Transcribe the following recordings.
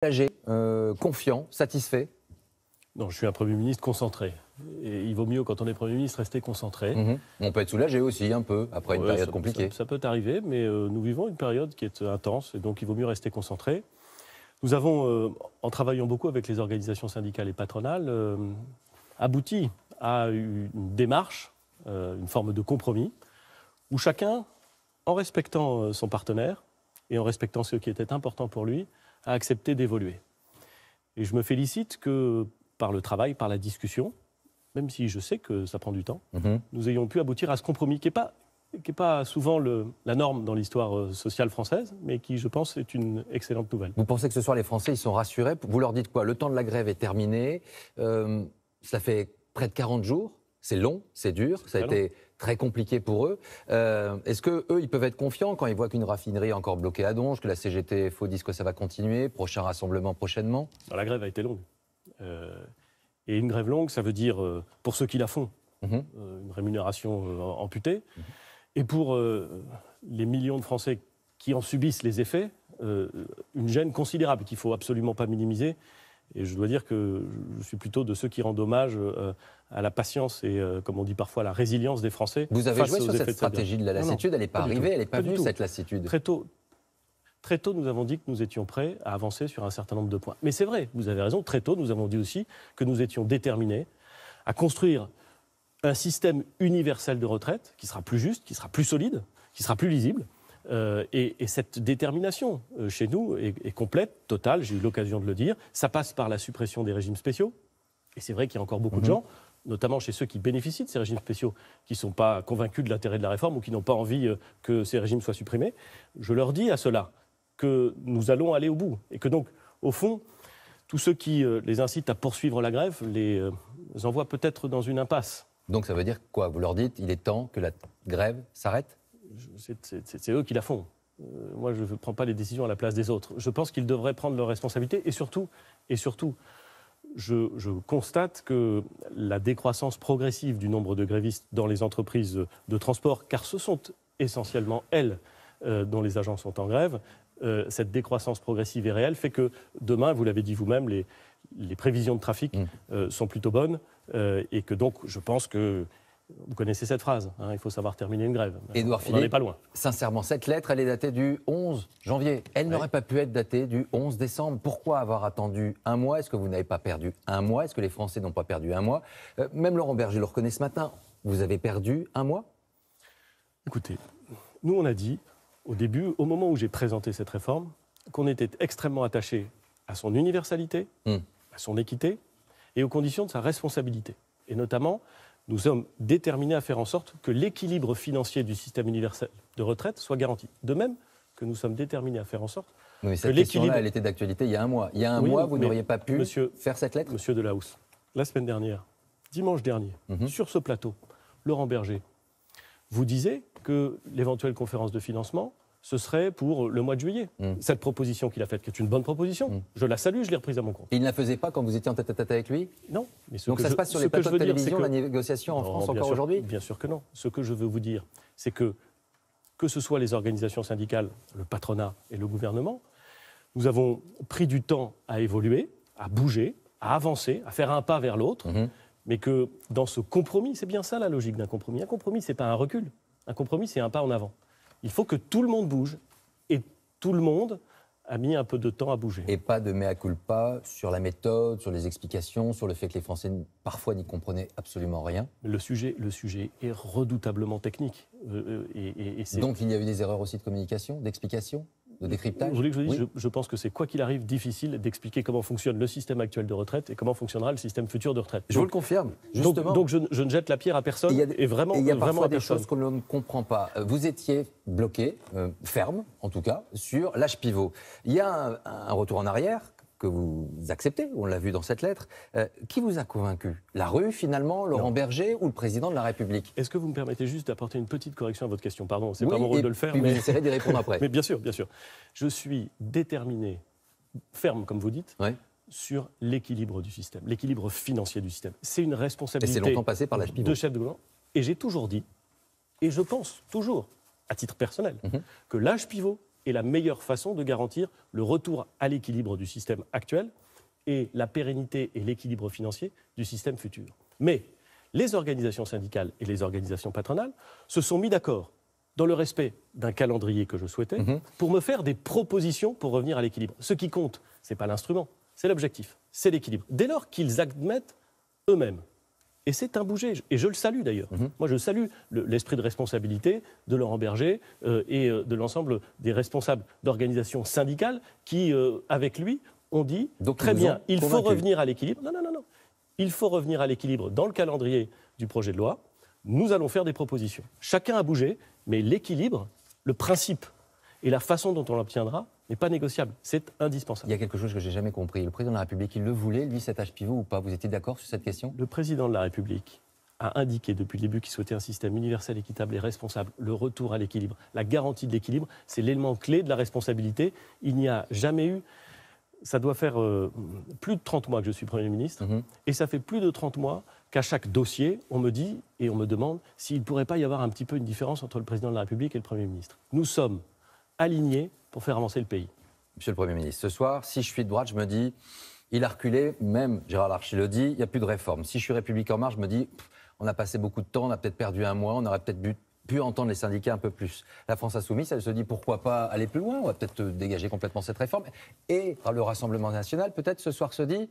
Soulagé, confiant, satisfait? Non, je suis un Premier ministre concentré. Et il vaut mieux, quand on est Premier ministre, rester concentré. On peut être soulagé aussi, un peu, après une période compliquée. Ça peut arriver, mais nous vivons une période qui est intense, et donc il vaut mieux rester concentré. Nous avons, en travaillant beaucoup avec les organisations syndicales et patronales, abouti à une démarche, une forme de compromis, où chacun, en respectant son partenaire et en respectant ce qui était important pour lui, a accepté d'évoluer. Et je me félicite que, par le travail, par la discussion, même si je sais que ça prend du temps, nous ayons pu aboutir à ce compromis qui n'est pas souvent la norme dans l'histoire sociale française, mais qui, je pense, est une excellente nouvelle. Vous pensez que ce soir, les Français, ils sont rassurés? Vous leur dites quoi? Le temps de la grève est terminé, ça fait près de 40 jours, c'est long, c'est dur, ça a été très compliqué pour eux. Est-ce qu'eux, ils peuvent être confiants quand ils voient qu'une raffinerie est encore bloquée à Donge, que la CGT-FO disent que ça va continuer, prochain rassemblement prochainement? La grève a été longue. Et une grève longue, ça veut dire, pour ceux qui la font, une rémunération amputée. Et pour les millions de Français qui en subissent les effets, une gêne considérable qu'il ne faut absolument pas minimiser. Et je dois dire que je suis plutôt de ceux qui rendent hommage à la patience et, comme on dit parfois, la résilience des Français. Vous avez joué sur cette stratégie de la lassitude? Elle n'est pas arrivée, elle n'est pas venue, cette lassitude. Très tôt, nous avons dit que nous étions prêts à avancer sur un certain nombre de points. Mais c'est vrai, vous avez raison, très tôt, nous avons dit aussi que nous étions déterminés à construire un système universel de retraite qui sera plus juste, qui sera plus solide, qui sera plus lisible. Et cette détermination, chez nous, est complète, totale, j'ai eu l'occasion de le dire. Ça passe par la suppression des régimes spéciaux. Et c'est vrai qu'il y a encore beaucoup de gens, notamment chez ceux qui bénéficient de ces régimes spéciaux, qui ne sont pas convaincus de l'intérêt de la réforme ou qui n'ont pas envie que ces régimes soient supprimés. Je leur dis à ceux-là que nous allons aller au bout. Et que donc, au fond, tous ceux qui les incitent à poursuivre la grève les envoient peut-être dans une impasse. Donc ça veut dire quoi? Vous leur dites il est temps que la grève s'arrête? C'est eux qui la font. Moi, je ne prends pas les décisions à la place des autres. Je pense qu'ils devraient prendre leurs responsabilités. Et surtout, je constate que la décroissance progressive du nombre de grévistes dans les entreprises de transport, car ce sont essentiellement elles dont les agents sont en grève, cette décroissance progressive et réelle fait que demain, vous l'avez dit vous-même, les prévisions de trafic sont plutôt bonnes et que donc je pense que vous connaissez cette phrase, il faut savoir terminer une grève. Édouard Philippe, on n'en est pas loin. Sincèrement, cette lettre, elle est datée du 11 janvier. Elle n'aurait pas pu être datée du 11 décembre. Pourquoi avoir attendu un mois? Est-ce que vous n'avez pas perdu un mois? Est-ce que les Français n'ont pas perdu un mois? Même Laurent Berger le reconnaît ce matin. Vous avez perdu un mois? Écoutez, nous on a dit, au début, au moment où j'ai présenté cette réforme, qu'on était extrêmement attaché à son universalité, à son équité et aux conditions de sa responsabilité. Et notamment, nous sommes déterminés à faire en sorte que l'équilibre financier du système universel de retraite soit garanti. De même que nous sommes déterminés à faire en sorte mais que cette question-là, elle était d'actualité il y a un mois. Il y a un mois, vous n'auriez pas pu faire cette lettre? Monsieur Delahousse, la semaine dernière, dimanche dernier, sur ce plateau, Laurent Berger vous disait que l'éventuelle conférence de financement, ce serait pour le mois de juillet. Cette proposition qu'il a faite, qui est une bonne proposition, je la salue, je l'ai reprise à mon compte. Il ne la faisait pas quand vous étiez en tête-à-tête avec lui? Non. Mais donc ça se passe sur les plateaux de télévision, la négociation en France encore aujourd'hui? Bien sûr que non. Ce que je veux vous dire, c'est que ce soit les organisations syndicales, le patronat et le gouvernement, nous avons pris du temps à évoluer, à bouger, à avancer, à faire un pas vers l'autre, mais que dans ce compromis, c'est bien ça la logique d'un compromis. Un compromis, ce n'est pas un recul. Un compromis, c'est un pas en avant. Il faut que tout le monde bouge, et tout le monde a mis un peu de temps à bouger. Et pas de mea culpa sur la méthode, sur les explications, sur le fait que les Français, parfois, n'y comprenaient absolument rien. Le sujet est redoutablement technique. Donc il y a eu des erreurs aussi de communication, d'explication, de décryptage? Vous voulez que je dise, je pense que c'est, quoi qu'il arrive, difficile d'expliquer comment fonctionne le système actuel de retraite et comment fonctionnera le système futur de retraite. Je vous le confirme, justement. Donc je ne jette la pierre à personne, et vraiment il y a parfois des choses que l'on ne comprend pas. Vous étiez bloqué, ferme en tout cas, sur l'âge pivot. Il y a un retour en arrière que vous acceptez, on l'a vu dans cette lettre. Qui vous a convaincu? La rue, finalement, Laurent Berger ou le président de la République? Est-ce que vous me permettez juste d'apporter une petite correction à votre question? Pardon, c'est pas mon rôle de le faire. Mais j'essaierai d'y répondre après. Mais bien sûr, bien sûr. Je suis déterminé, ferme, comme vous dites, sur l'équilibre du système, l'équilibre financier du système. C'est une responsabilité longtemps passé par l'âge pivot de chef de gouvernement. Et j'ai toujours dit, et je pense toujours, à titre personnel, que l'âge pivot est la meilleure façon de garantir le retour à l'équilibre du système actuel et la pérennité et l'équilibre financier du système futur. Mais les organisations syndicales et les organisations patronales se sont mis d'accord dans le respect d'un calendrier que je souhaitais, pour me faire des propositions pour revenir à l'équilibre. Ce qui compte, ce n'est pas l'instrument, c'est l'objectif, c'est l'équilibre. Dès lors qu'ils admettent eux-mêmes. Et c'est un bouger, et je le salue d'ailleurs. Moi, je salue l'esprit de responsabilité de Laurent Berger et de l'ensemble des responsables d'organisations syndicales qui, avec lui, ont dit donc, très bien, il faut revenir à l'équilibre. Non. Il faut revenir à l'équilibre dans le calendrier du projet de loi. Nous allons faire des propositions. Chacun a bougé, mais l'équilibre, le principe et la façon dont on l'obtiendra n'est pas négociable. C'est indispensable. Il y a quelque chose que je n'ai jamais compris. Le président de la République, il le voulait, lui, cet âge pivot ou pas? Vous étiez d'accord sur cette question? Le président de la République a indiqué depuis le début qu'il souhaitait un système universel, équitable et responsable. Le retour à l'équilibre, la garantie de l'équilibre, c'est l'élément clé de la responsabilité. Il n'y a jamais eu... Ça doit faire plus de 30 mois que je suis Premier ministre, et ça fait plus de 30 mois qu'à chaque dossier, on me dit et on me demande s'il ne pourrait pas y avoir un petit peu une différence entre le Président de la République et le Premier ministre. Nous sommes alignés pour faire avancer le pays. Monsieur le Premier ministre, ce soir, si je suis de droite, je me dis, il a reculé, même Gérard Larcher le dit, il n'y a plus de réforme. Si je suis République En Marche, je me dis, on a passé beaucoup de temps, on a peut-être perdu un mois, on aurait peut-être pu entendre les syndicats un peu plus. La France Insoumise, elle se dit pourquoi pas aller plus loin, on va peut-être dégager complètement cette réforme. Et le Rassemblement national, peut-être ce soir se dit,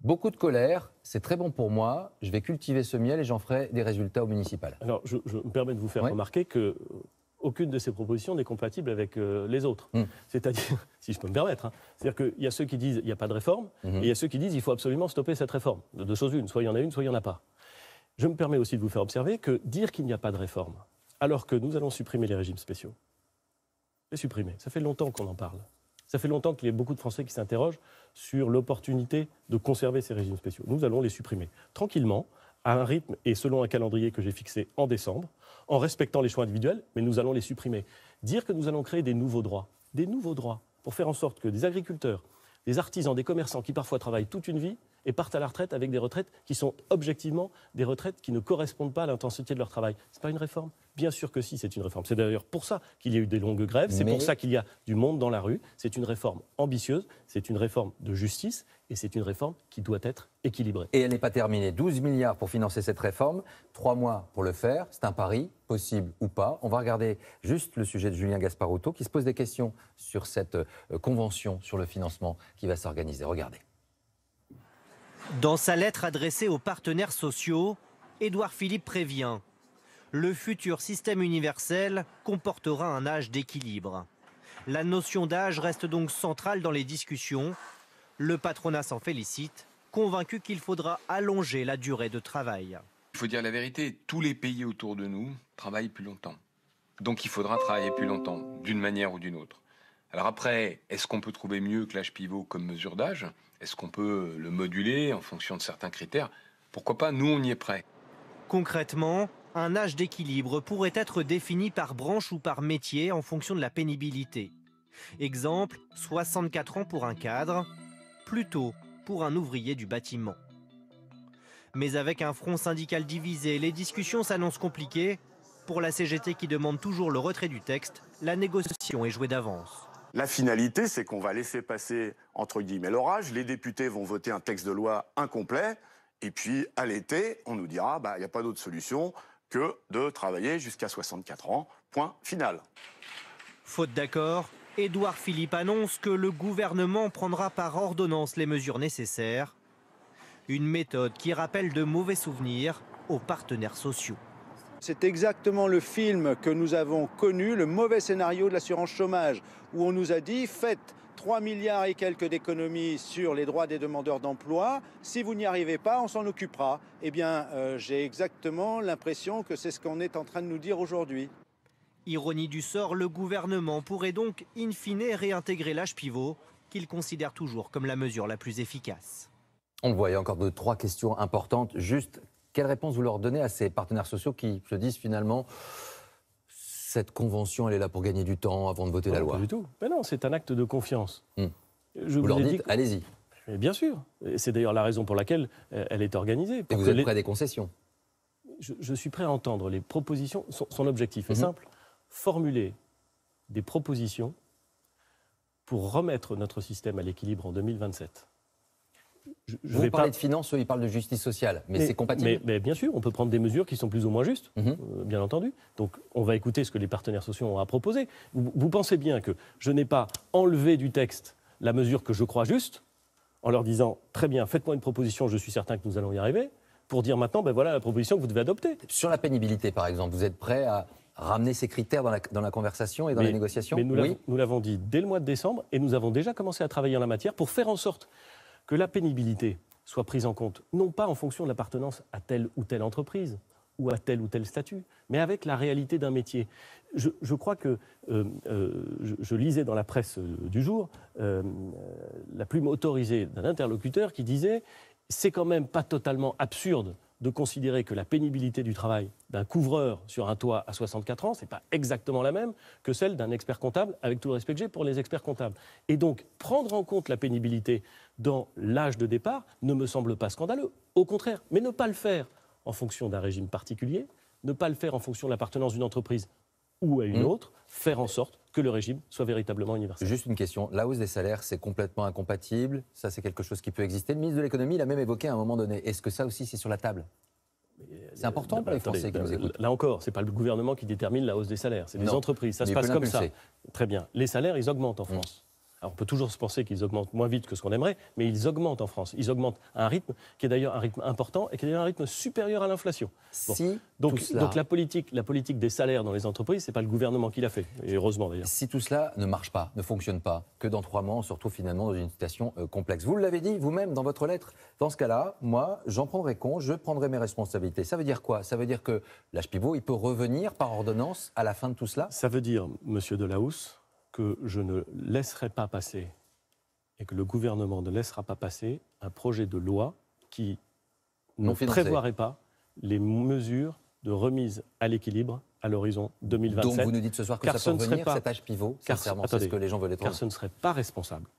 beaucoup de colère, c'est très bon pour moi, je vais cultiver ce miel et j'en ferai des résultats au municipal. Alors, je me permets de vous faire remarquer que aucune de ces propositions n'est compatible avec les autres. C'est-à-dire, si je peux me permettre, c'est-à-dire qu'il y a ceux qui disent qu'il n'y a pas de réforme, et il y a ceux qui disent qu'il faut absolument stopper cette réforme. De deux choses une, soit il y en a une, soit il n'y en a pas. Je me permets aussi de vous faire observer que dire qu'il n'y a pas de réforme, alors que nous allons supprimer les régimes spéciaux, les supprimer, ça fait longtemps qu'on en parle. Ça fait longtemps qu'il y a beaucoup de Français qui s'interrogent sur l'opportunité de conserver ces régimes spéciaux. Nous allons les supprimer tranquillement, à un rythme et selon un calendrier que j'ai fixé en décembre, en respectant les choix individuels, mais nous allons les supprimer. Dire que nous allons créer des nouveaux droits pour faire en sorte que des agriculteurs, des artisans, des commerçants qui parfois travaillent toute une vie et partent à la retraite avec des retraites qui sont objectivement des retraites qui ne correspondent pas à l'intensité de leur travail. Ce n'est pas une réforme? Bien sûr que si, c'est une réforme. C'est d'ailleurs pour ça qu'il y a eu des longues grèves, c'est pour ça qu'il y a du monde dans la rue. C'est une réforme ambitieuse, c'est une réforme de justice et c'est une réforme qui doit être équilibrée. Et elle n'est pas terminée. 12 milliards pour financer cette réforme, 3 mois pour le faire. C'est un pari, possible ou pas. On va regarder juste le sujet de Julien Gasparotto qui se pose des questions sur cette convention sur le financement qui va s'organiser. Regardez. Dans sa lettre adressée aux partenaires sociaux, Édouard Philippe prévient « Le futur système universel comportera un âge d'équilibre ». La notion d'âge reste donc centrale dans les discussions. Le patronat s'en félicite, convaincu qu'il faudra allonger la durée de travail. Il faut dire la vérité, tous les pays autour de nous travaillent plus longtemps. Donc il faudra travailler plus longtemps, d'une manière ou d'une autre. Alors après, est-ce qu'on peut trouver mieux que l'âge pivot comme mesure d'âge? Est-ce qu'on peut le moduler en fonction de certains critères? Pourquoi pas? Nous, on y est prêts. Concrètement, un âge d'équilibre pourrait être défini par branche ou par métier en fonction de la pénibilité. Exemple, 64 ans pour un cadre, plus tôt pour un ouvrier du bâtiment. Mais avec un front syndical divisé, les discussions s'annoncent compliquées. Pour la CGT qui demande toujours le retrait du texte, la négociation est jouée d'avance. La finalité, c'est qu'on va laisser passer, entre guillemets, l'orage. Les députés vont voter un texte de loi incomplet. Et puis, à l'été, on nous dira, il n'y a pas d'autre solution que de travailler jusqu'à 64 ans. Point final. Faute d'accord, Édouard Philippe annonce que le gouvernement prendra par ordonnance les mesures nécessaires. Une méthode qui rappelle de mauvais souvenirs aux partenaires sociaux. C'est exactement le film que nous avons connu, le mauvais scénario de l'assurance chômage, où on nous a dit « faites 3 milliards et quelques d'économies sur les droits des demandeurs d'emploi, si vous n'y arrivez pas, on s'en occupera ». Eh bien, j'ai exactement l'impression que c'est ce qu'on est en train de nous dire aujourd'hui. Ironie du sort, le gouvernement pourrait donc in fine réintégrer l'âge pivot, qu'il considère toujours comme la mesure la plus efficace. On le voit, il y a encore 3 questions importantes. Juste, quelle réponse vous leur donnez à ces partenaires sociaux qui se disent finalement cette convention, elle est là pour gagner du temps avant de voter la loi? Pas du tout. Mais non, c'est un acte de confiance. Vous leur dites, allez-y. Bien sûr. C'est d'ailleurs la raison pour laquelle elle est organisée. Et vous êtes prêt à des concessions? Je suis prêt à entendre les propositions. Son objectif est simple, formuler des propositions pour remettre notre système à l'équilibre en 2027. Vous parlez de finances, eux, ils parlent de justice sociale, mais c'est compatible. Mais bien sûr, on peut prendre des mesures qui sont plus ou moins justes, bien entendu. Donc on va écouter ce que les partenaires sociaux ont à proposer. Vous pensez bien que je n'ai pas enlevé du texte la mesure que je crois juste, en leur disant « Très bien, faites-moi une proposition, je suis certain que nous allons y arriver », pour dire maintenant, ben voilà la proposition que vous devez adopter. Sur la pénibilité, par exemple, vous êtes prêt à ramener ces critères dans la conversation et dans les négociations? Mais nous l'avons dit dès le mois de décembre, et nous avons déjà commencé à travailler en la matière pour faire en sorte que la pénibilité soit prise en compte, non pas en fonction de l'appartenance à telle ou telle entreprise ou à tel ou tel statut, mais avec la réalité d'un métier. Je crois que, je lisais dans la presse du jour, la plume autorisée d'un interlocuteur qui disait « c'est quand même pas totalement absurde de considérer que la pénibilité du travail d'un couvreur sur un toit à 64 ans, ce n'est pas exactement la même que celle d'un expert comptable, avec tout le respect que j'ai pour les experts comptables. Et donc, prendre en compte la pénibilité dans l'âge de départ ne me semble pas scandaleux. Au contraire, mais ne pas le faire en fonction d'un régime particulier, ne pas le faire en fonction de l'appartenance d'une entreprise ou à une autre, faire en sorte que le régime soit véritablement universel. Juste une question, la hausse des salaires, c'est complètement incompatible, ça c'est quelque chose qui peut exister. Le ministre de l'économie l'a même évoqué à un moment donné. Est-ce que ça aussi c'est sur la table? C'est important pour les Français qui nous écoutent. Là encore, ce n'est pas le gouvernement qui détermine la hausse des salaires, c'est les entreprises, ça se passe comme ça. Très bien, les salaires, ils augmentent en France. Alors on peut toujours se penser qu'ils augmentent moins vite que ce qu'on aimerait, mais ils augmentent en France. Ils augmentent à un rythme qui est d'ailleurs un rythme important et qui est d'ailleurs un rythme supérieur à l'inflation. Donc la politique des salaires dans les entreprises, ce n'est pas le gouvernement qui l'a fait, et heureusement d'ailleurs. Si tout cela ne marche pas, ne fonctionne pas, que dans 3 mois, on se retrouve finalement dans une situation complexe. Vous l'avez dit vous-même dans votre lettre. Dans ce cas-là, moi, j'en prendrai compte, je prendrai mes responsabilités. Ça veut dire quoi? Ça veut dire que l'âge pivot, il peut revenir par ordonnance à la fin de tout cela? Ça veut dire, monsieur Delahousse, que je ne laisserai pas passer et que le gouvernement ne laissera pas passer un projet de loi qui ne prévoirait pas les mesures de remise à l'équilibre à l'horizon 2027. Donc vous nous dites ce soir que ça peut revenir, cet âge pivot, sincèrement, c'est ce que les gens veulent entendre. Car ce ne serait pas responsable.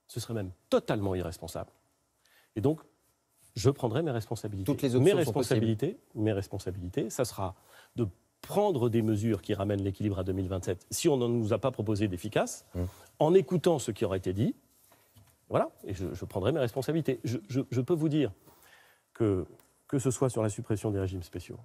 Ce serait même totalement irresponsable. Et donc, je prendrai mes responsabilités. Toutes les options sont possibles. Mes responsabilités, ça sera de prendre des mesures qui ramènent l'équilibre à 2027, si on ne nous a pas proposé d'efficace, en écoutant ce qui aurait été dit, voilà, et je prendrai mes responsabilités. Je peux vous dire que ce soit sur la suppression des régimes spéciaux,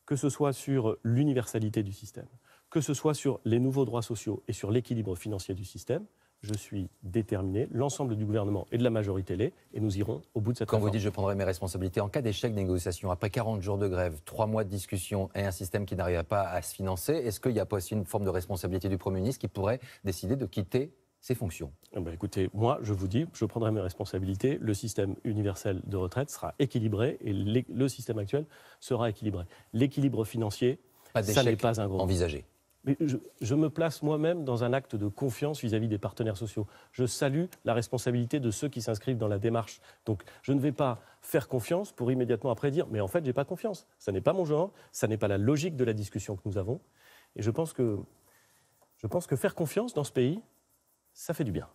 que ce soit sur l'universalité du système, que ce soit sur les nouveaux droits sociaux et sur l'équilibre financier du système, je suis déterminé, l'ensemble du gouvernement et de la majorité l'est, et nous irons au bout de cette réforme. Quand vous dites je prendrai mes responsabilités, en cas d'échec des négociations, après 40 jours de grève, 3 mois de discussion et un système qui n'arrive pas à se financer, est-ce qu'il n'y a pas aussi une forme de responsabilité du Premier ministre qui pourrait décider de quitter ses fonctions? Écoutez, moi je vous dis, je prendrai mes responsabilités, le système universel de retraite sera équilibré et le système actuel sera équilibré. L'équilibre financier, ça n'est pas un gros envisagé. Mais je me place moi-même dans un acte de confiance vis-à-vis des partenaires sociaux. Je salue la responsabilité de ceux qui s'inscrivent dans la démarche. Donc je ne vais pas faire confiance pour immédiatement après dire « mais en fait, je n'ai pas confiance ». Ça n'est pas mon genre, ça n'est pas la logique de la discussion que nous avons. Et je pense que faire confiance dans ce pays, ça fait du bien.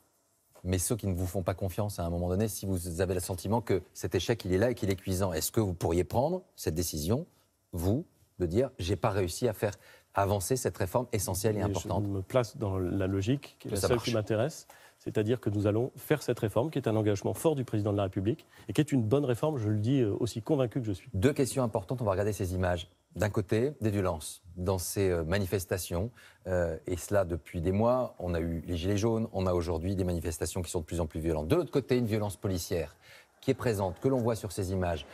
Mais ceux qui ne vous font pas confiance à un moment donné, si vous avez le sentiment que cet échec, il est là et qu'il est cuisant, est-ce que vous pourriez prendre cette décision, vous, de dire « j'ai pas réussi à faire avancer cette réforme essentielle et importante ». Je me place dans la logique, qui est la seule qui m'intéresse, c'est-à-dire que nous allons faire cette réforme, qui est un engagement fort du président de la République, et qui est une bonne réforme, je le dis aussi convaincu que je suis. 2 questions importantes, on va regarder ces images. D'un côté, des violences dans ces manifestations, et cela depuis des mois. On a eu les Gilets jaunes, on a aujourd'hui des manifestations qui sont de plus en plus violentes. De l'autre côté, une violence policière qui est présente, que l'on voit sur ces images.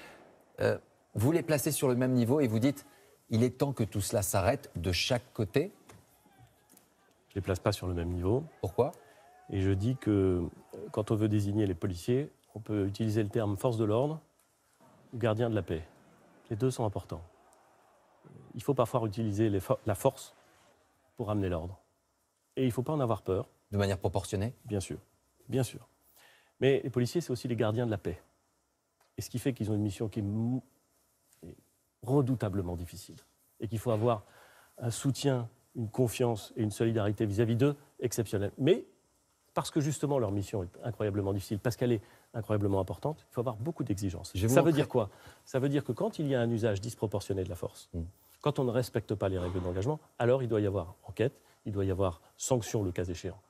Vous les placez sur le même niveau et vous dites il est temps que tout cela s'arrête de chaque côté? Je ne les place pas sur le même niveau. Pourquoi? Et je dis que quand on veut désigner les policiers, on peut utiliser le terme force de l'ordre ou gardien de la paix. Les deux sont importants. Il faut parfois utiliser la force pour amener l'ordre. Et il ne faut pas en avoir peur. De manière proportionnée? Bien sûr, bien sûr. Mais les policiers, c'est aussi les gardiens de la paix. Et ce qui fait qu'ils ont une mission qui est redoutablement difficile. Et qu'il faut avoir un soutien, une confiance et une solidarité vis-à-vis d'eux exceptionnelle. Mais parce que justement leur mission est incroyablement difficile, parce qu'elle est incroyablement importante, il faut avoir beaucoup d'exigences. Ça veut dire quoi? Ça veut dire que quand il y a un usage disproportionné de la force, quand on ne respecte pas les règles d'engagement, alors il doit y avoir enquête, il doit y avoir sanction le cas échéant.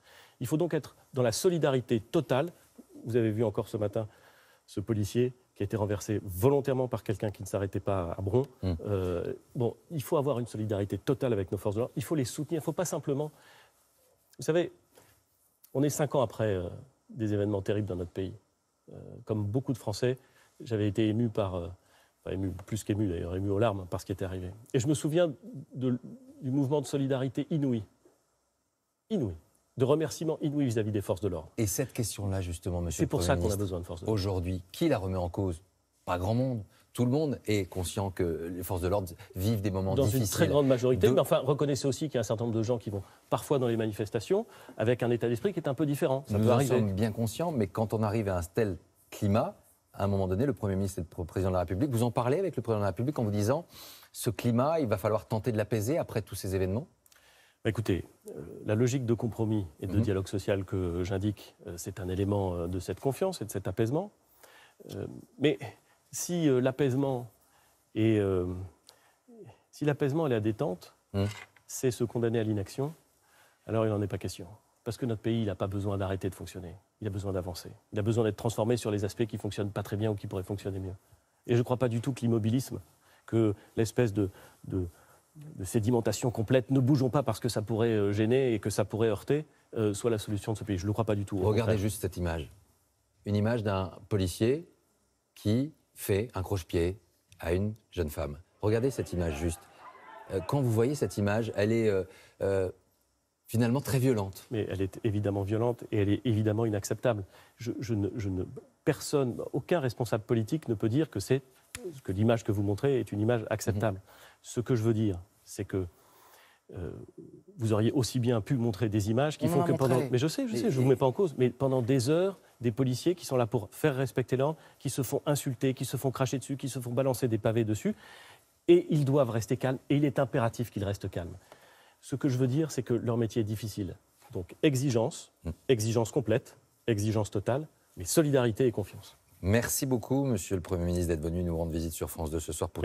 Il faut donc être dans la solidarité totale. Vous avez vu encore ce matin ce policier qui a été renversé volontairement par quelqu'un qui ne s'arrêtait pas à Bron. Bon, il faut avoir une solidarité totale avec nos forces de l'ordre. Il faut les soutenir. Il ne faut pas simplement... Vous savez, on est 5 ans après des événements terribles dans notre pays. Comme beaucoup de Français, j'avais été ému par... ému, plus qu'ému d'ailleurs, ému aux larmes par ce qui était arrivé. Et je me souviens du mouvement de solidarité inouï. Inouï. De remerciements inouïs vis-à-vis des forces de l'ordre. Et cette question-là, justement, monsieur C'est le pour Premier ça qu'on a ministre, besoin de forces de l'ordre. Aujourd'hui, qui la remet en cause? Pas grand monde. Tout le monde est conscient que les forces de l'ordre vivent des moments difficiles. Dans une très grande majorité, mais enfin, reconnaissez aussi qu'il y a un certain nombre de gens qui vont parfois dans les manifestations avec un état d'esprit qui est un peu différent. Ça Nous peut en arriver. sommes bien conscients, mais quand on arrive à un tel climat, à un moment donné, le Premier ministre et le Président de la République, vous en parlez avec le Président de la République en vous disant ce climat, il va falloir tenter de l'apaiser après tous ces événements? Écoutez, la logique de compromis et de dialogue social que j'indique, c'est un élément de cette confiance et de cet apaisement. Mais si l'apaisement et la détente, c'est se condamner à l'inaction, alors il n'en est pas question. Parce que notre pays, il n'a pas besoin d'arrêter de fonctionner. Il a besoin d'avancer. Il a besoin d'être transformé sur les aspects qui ne fonctionnent pas très bien ou qui pourraient fonctionner mieux. Et je ne crois pas du tout que l'immobilisme, que l'espèce de sédimentation complète, ne bougeons pas parce que ça pourrait gêner et que ça pourrait heurter, soit la solution de ce pays. Je ne le crois pas du tout. Regardez juste cette image. Une image d'un policier qui fait un croche-pied à une jeune femme. Regardez cette image juste. Quand vous voyez cette image, elle est finalement très violente. Mais elle est évidemment violente et elle est évidemment inacceptable. Personne, aucun responsable politique ne peut dire que l'image que vous montrez est une image acceptable. Ce que je veux dire, c'est que vous auriez aussi bien pu montrer des images qui font que pendant... Mais je sais, je ne vous mets pas en cause, mais pendant des heures, des policiers qui sont là pour faire respecter l'ordre, qui se font insulter, qui se font cracher dessus, qui se font balancer des pavés dessus, et ils doivent rester calmes, et il est impératif qu'ils restent calmes. Ce que je veux dire, c'est que leur métier est difficile. Donc exigence complète, exigence totale, mais solidarité et confiance. Merci beaucoup, Monsieur le Premier ministre, d'être venu nous rendre visite sur France 2 ce soir pour